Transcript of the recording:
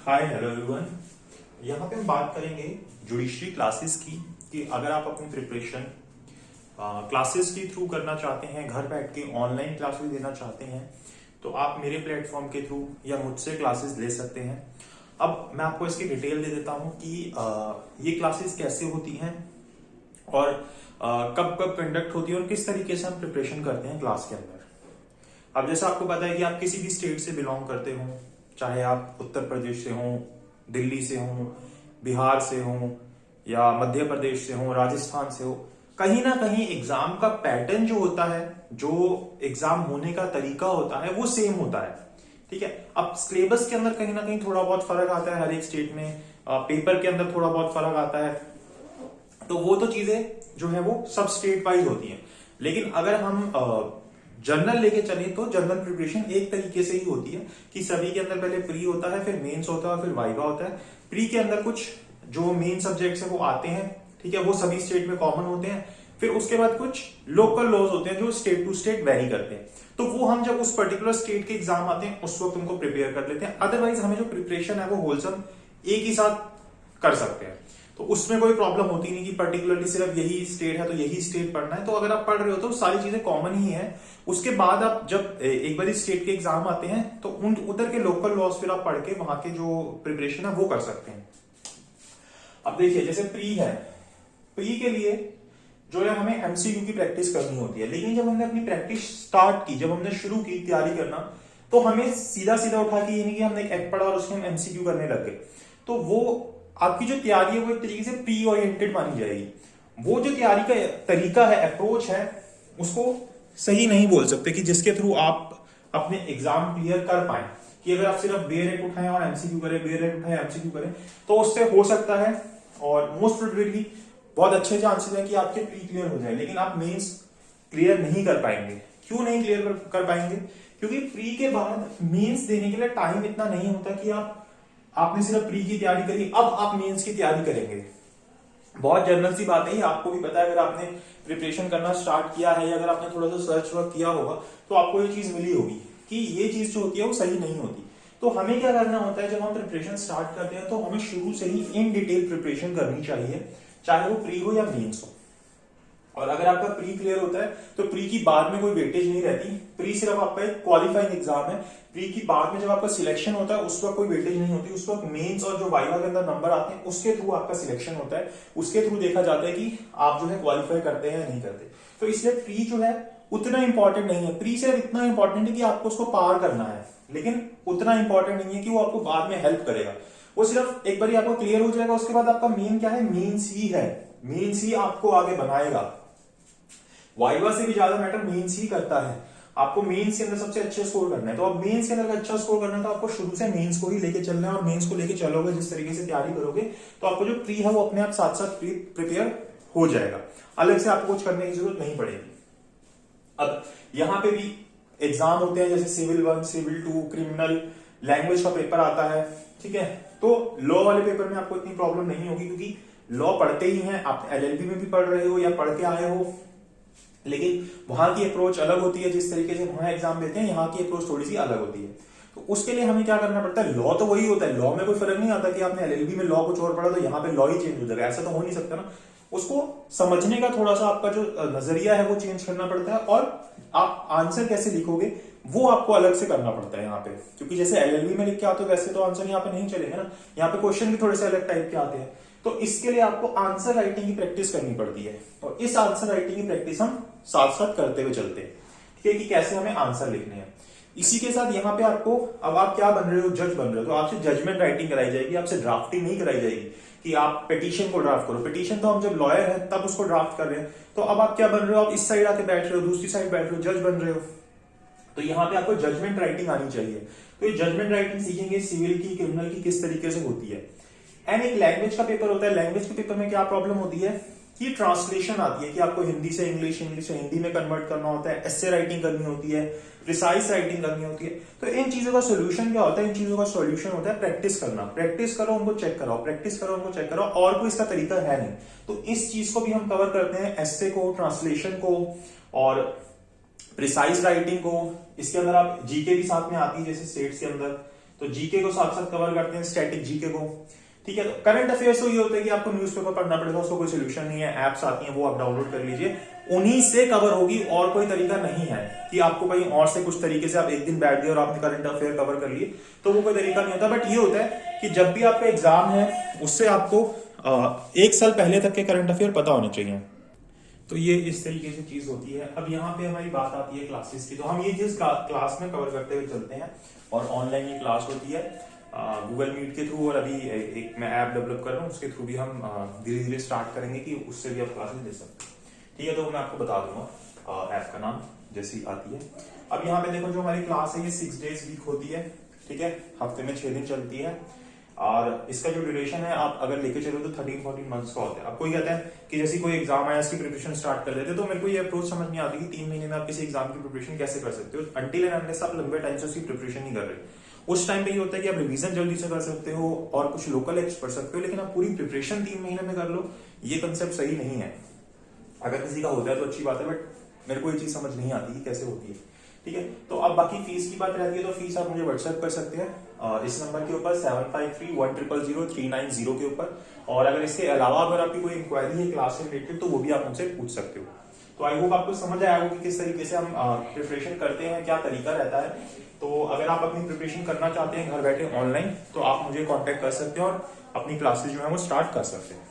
Hi hello everyone. यहाँ पे हम बात करेंगे जुडिशरी क्लासेस की कि अगर आप अपनी प्रिपरेशन क्लासेस के थ्रू करना चाहते हैं, घर बैठ के ऑनलाइन क्लासेस देना चाहते हैं, तो आप मेरे प्लेटफॉर्म के थ्रू या मुझसे क्लासेस ले सकते हैं। अब मैं आपको इसकी डिटेल दे देता हूँ कि ये क्लासेस कैसे होती हैं और कब कब कंडक्ट होती है और किस तरीके से हम प्रिपरेशन करते हैं क्लास के अंदर। अब जैसा आपको पता है कि आप किसी भी स्टेट से बिलोंग करते हो, चाहे आप उत्तर प्रदेश से हो, दिल्ली से हो, बिहार से हो या मध्य प्रदेश से हो, राजस्थान से हो, कहीं ना कहीं एग्जाम का पैटर्न जो होता है, जो एग्जाम होने का तरीका होता है, वो सेम होता है। ठीक है। अब सिलेबस के अंदर कहीं ना कहीं थोड़ा बहुत फर्क आता है हर एक स्टेट में, पेपर के अंदर थोड़ा बहुत फर्क आता है, तो वो तो चीजें जो है वो सब स्टेट वाइज होती हैं। लेकिन अगर हम जर्नल लेके चले तो जर्नल प्रिपरेशन एक तरीके से ही होती है कि सभी के अंदर पहले प्री होता है, फिर मेंस होता है, फिर वाइवा होता है। प्री के अंदर कुछ जो मेन सब्जेक्ट्स है वो आते हैं, ठीक है, वो सभी स्टेट में कॉमन होते हैं। फिर उसके बाद कुछ लोकल लॉज होते हैं जो स्टेट टू स्टेट वेरी करते हैं, तो वो हम जब उस पर्टिकुलर स्टेट के एग्जाम आते हैं उस वक्त उनको प्रिपेयर कर लेते हैं। अदरवाइज हमें जो प्रिपरेशन है वो होलसम एक ही साथ कर सकते हैं, तो उसमें कोई प्रॉब्लम होती नहीं कि पर्टिकुलरली सिर्फ यही स्टेट है तो यही स्टेट पढ़ना है। तो अगर आप पढ़ रहे हो तो सारी चीजें कॉमन ही है। उसके बाद आप जब एक बार स्टेट के एग्जाम आते हैं तो उधर के लोकल लॉज फिर आप पढ़ के वहां के जो प्रिपरेशन है वो कर सकते हैं। अब देखिए जैसे प्री है, प्री के लिए जो है हमें एमसीक्यू की प्रैक्टिस करनी होती है। लेकिन जब हमने अपनी प्रैक्टिस स्टार्ट की, जब हमने शुरू की तैयारी करना, तो हमें सीधा सीधा उठा के ये नहीं कि हमने एक एक्ट पढ़ा और उसके हम एमसीक्यू करने लग गए, तो वो आपकी जो तैयारी है वो एक तरीके से प्री ओरिएंटेड मानी जाएगी। वो जो तैयारी का तरीका है, अप्रोच है, उसको सही नहीं बोल सकते कि जिसके थ्रू आप अपने एग्जाम क्लियर कर पाए। कि अगर आप सिर्फ बेयर रेट उठाएं और एमसीक्यू करें, बेयर रेट उठाएं एमसीक्यू करें, तो उससे हो सकता है और मोस्ट प्रोबेबली बहुत अच्छे चांसेस है कि आपके प्री क्लियर हो जाए, लेकिन आप मेंस क्लियर नहीं कर पाएंगे। क्यों नहीं क्लियर कर पाएंगे? क्योंकि प्री के बाद मेंस देने के लिए टाइम इतना नहीं होता कि आपने सिर्फ प्री की तैयारी करी, अब आप मेंस की तैयारी करेंगे। बहुत जनरल सी बात है, आपको भी पता है। अगर आपने प्रिपरेशन करना स्टार्ट किया है या अगर आपने थोड़ा सा सर्च वर्क किया होगा तो आपको ये चीज मिली होगी कि ये चीज जो होती है वो सही नहीं होती। तो हमें क्या करना होता है, जब हम प्रिपरेशन स्टार्ट करते हैं तो हमें शुरू से ही इन डिटेल प्रिपरेशन करनी चाहिए, चाहे वो प्री हो या मेंस हो। और अगर आपका प्री क्लियर होता है तो प्री की बाद में कोई वेटेज नहीं रहती। प्री सिर्फ आपका एक क्वालिफाइंग एग्जाम है। प्री की बाद में जब आपका सिलेक्शन होता है उस वक्त कोई वेटेज नहीं होती। उस वक्त मेंस और जो वाइवा के अंदर नंबर आते हैं उसके थ्रू आपका सिलेक्शन होता है। उसके थ्रू देखा जाता है कि आप जो है क्वालिफाई करते हैं या नहीं करते। तो इसलिए प्री जो है उतना इंपॉर्टेंट नहीं है। प्री सिर्फ इतना इंपॉर्टेंट है कि आपको उसको पार करना है, लेकिन उतना इंपॉर्टेंट नहीं है कि वो आपको बाद में हेल्प करेगा। वो सिर्फ एक बार आपको क्लियर हो जाएगा, उसके बाद आपका मेन क्या है, मेंस ही है। मेंस ही आपको आगे बनाएगा। वाइवा से भी ज्यादा मैटर मेंस ही करता है। आपको मेंस के अंदर सबसे अच्छे स्कोर करना है, तो अब मेंस के अंदर अच्छा स्कोर करना है तो आपको शुरू से मेंस को ही लेके चलना है। और मेंस को लेके चलोगे, जिस तरीके से तैयारी करोगे, तो आपको जो प्री है वो अपने आप साथ साथ प्रिपेयर हो जाएगा। अलग से आपको कुछ करने की जरूरत नहीं पड़ेगी। अब यहाँ पे भी एग्जाम होते हैं, जैसे सिविल 1, सिविल 2, क्रिमिनल, लैंग्वेज का पेपर आता है, ठीक है। तो लॉ वाले पेपर में आपको इतनी प्रॉब्लम नहीं होगी, क्योंकि लॉ पढ़ते ही हैं आप, एलएलबी में भी पढ़ रहे हो या पढ़ के आए हो, लेकिन वहां की अप्रोच अलग होती है। जिस तरीके से वहां एग्जाम देते हैं, यहाँ की अप्रोच थोड़ी सी अलग होती है। तो उसके लिए हमें क्या करना पड़ता है, लॉ तो वही होता है, लॉ में कोई फर्क नहीं आता कि आपने एलएलबी में लॉ कुछ और पढ़ा तो यहाँ पे लॉ ही चेंज हो जाएगा, ऐसा तो हो नहीं सकता ना। उसको समझने का थोड़ा सा आपका जो नजरिया है वो चेंज करना पड़ता है, और आप आंसर कैसे लिखोगे वो आपको अलग से करना पड़ता है यहाँ पे। क्योंकि जैसे एलएलबी में लिख के आते हो वैसे तो आंसर यहाँ पे नहीं चलेगा ना, यहाँ पे क्वेश्चन भी थोड़े से अलग टाइप के आते हैं। तो इसके लिए आपको आंसर राइटिंग की प्रैक्टिस करनी पड़ती है, और इस आंसर राइटिंग की प्रैक्टिस हम साथ साथ करते हुए चलते हैं, ठीक है, कि कैसे हमें आंसर लिखने हैं। इसी के साथ यहाँ पे आपको, अब आप क्या बन रहे हो, जज बन रहे हो, तो आपसे जजमेंट राइटिंग कराई जाएगी, आपसे ड्राफ्टिंग नहीं कराई जाएगी कि आप पिटीशन को ड्राफ्ट करो। पिटीशन तो हम जब लॉयर है तब उसको ड्राफ्ट कर रहे हैं। तो अब आप क्या बन रहे हो, आप इस साइड आके बैठ रहे हो, दूसरी साइड बैठ रहे हो, जज बन रहे हो। तो यहाँ पे आपको जजमेंट राइटिंग आनी चाहिए। तो ये जजमेंट राइटिंग सीखेंगे सिविल की, क्रिमिनल की किस तरीके से होती है। एंड एक लैंग्वेज का पेपर होता है। लैंग्वेज के पेपर में क्या प्रॉब्लम होती है कि ट्रांसलेशन आती है, कि आपको हिंदी से इंग्लिश, इंग्लिश से हिंदी में कन्वर्ट करना होता है, एस्से राइटिंग करनी होती है, प्रिसाइज राइटिंग करनी होती है। तो इन चीजों का सोल्यूशन क्या होता है, इन चीजों का सोल्यूशन होता है प्रैक्टिस करना। प्रैक्टिस करो, उनको चेक कराओ, प्रैक्टिस करो, उनको चेक कराओ, और कोई इसका तरीका है नहीं। तो इस चीज को भी हम कवर करते हैं, एस्से को, ट्रांसलेशन को और प्रिसाइज राइटिंग को। इसके अंदर आप जीके भी साथ में आती है, जैसे स्टेट्स के अंदर तो जीके को साथ साथ कवर करते हैं, स्टैटिक जीके को। ठीक है, तो करंट अफेयर्स तो ये होता है कि आपको न्यूज़पेपर पढ़ना पड़ेगा, उसका कोई सोल्यूशन नहीं है, एप्स आती हैं वो आप डाउनलोड कर लीजिए, उन्हीं से कवर होगी, और कोई तरीका नहीं है कि आपको कहीं और से कुछ तरीके से आप एक दिन बैठ गए और आपने करंट अफेयर कवर कर लिए, तो वो कोई तरीका नहीं होता। बट ये होता है कि जब भी आपका एग्जाम है उससे आपको 1 साल पहले तक के करंट अफेयर पता होने चाहिए। तो ये इस तरीके से चीज होती है। अब यहाँ पे हमारी बात आती है क्लासेस की, तो हम ये चीज क्लास में कवर करते हुए चलते हैं, और ऑनलाइन ये क्लास होती है गूगल मीट के थ्रू, और अभी एक मैं ऐप डेवलप कर रहा हूँ, उसके थ्रू भी हम धीरे धीरे स्टार्ट करेंगे कि उससे भी आप क्लासेस ले सकते हैं। ठीक है, तो मैं आपको बता दूंगा ऐप का नाम जैसी आती है। अब यहाँ पे देखो, जो हमारी क्लास है ये 6 डेज वीक होती है। ठीक है, हफ्ते में 6 दिन चलती है, और इसका जो ड्यूरेशन है आप अगर लेके चलो तो 13-14 मंथ्स का होता है। अब कोई कहता है कि जैसे कोई एग्जाम आया, इसकी प्रिपरेशन स्टार्ट कर देते, तो मेरे को ये अप्रोच समझ नहीं आती कि 3 महीने में आप किसी एग्जाम की प्रिपरेशन कैसे कर सकते हो, अनटिल एंड अनलेस आप लंबे टाइम से उसकी प्रिपरेशन नहीं कर रहे। उस टाइम पे ये होता है कि आप रिवीजन जल्दी से कर सकते हो और कुछ लोकल एक्स पढ़ सकते हो, लेकिन आप पूरी प्रिपरेशन 3 महीने में कर लो, ये कंसेप्ट सही नहीं है। अगर किसी का होता है तो अच्छी बात है, बट मेरे को ये चीज समझ नहीं आती कि कैसे होती है। ठीक है, तो अब बाकी फीस की बात रहती है, तो फीस आप मुझे व्हाट्सएप कर सकते हैं इस नंबर के ऊपर 7531000390 के ऊपर, और अगर इसके अलावा अगर आपकी कोई इंक्वायरी है क्लास से रिलेटेड तो वो भी आप मुझसे पूछ सकते हो। तो आई होप आपको समझ आया होगा कि किस तरीके से हम प्रिपरेशन करते हैं, क्या तरीका रहता है। तो अगर आप अपनी प्रिपरेशन करना चाहते हैं घर बैठे ऑनलाइन, तो आप मुझे कॉन्टेक्ट कर सकते हैं और अपनी क्लासेज जो है वो स्टार्ट कर सकते हैं।